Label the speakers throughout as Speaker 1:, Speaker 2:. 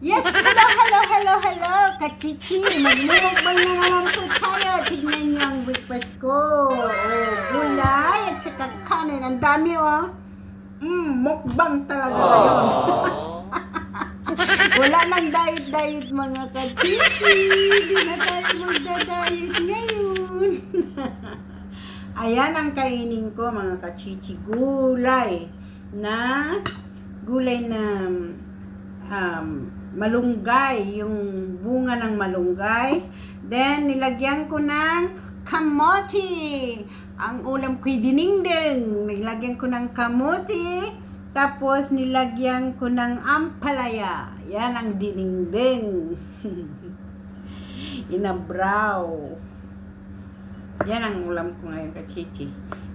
Speaker 1: Yes, hello, hello, hello, hello, kachichi. Magmumukbang na naman po tayo. Tignan niyo ang breakfast ko. Oh, gulay at saka kanin. Ang dami, oh. Mukbang talaga ngayon. Wala nang diet-diet, mga kachichi. Hindi na tayo magda-diet ngayon. Ayan ang kainin ko, mga kachichi. Gulay na malunggay, yung bunga ng malunggay. Then, nilagyan ko ng kamote. Ang ulam ko'y dinengdeng. Nilagyan ko ng kamote. Tapos, nilagyan ko ng ampalaya. Yan ang dinengdeng. Inabraw. Yan ang ulam ko ngayon, kachichi.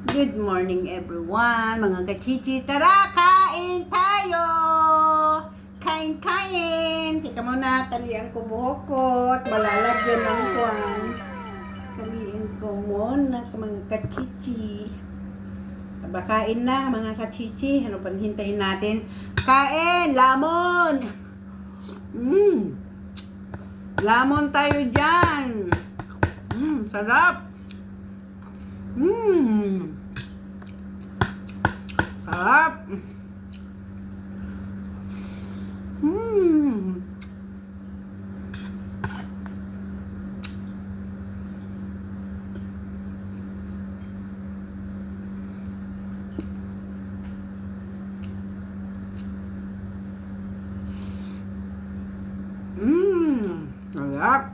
Speaker 1: Good morning, everyone. Mga kachichi, tara, kain tayo! Kain! Tika muna, talian ko buhok ko at malalagyan ng kuwan. Talian ko muna, mga kachichi. Kain na, mga kachichi. Ano pang hintayin natin? Kain! Lamon! Lamon tayo dyan! Sarap! Sarap! Sarap!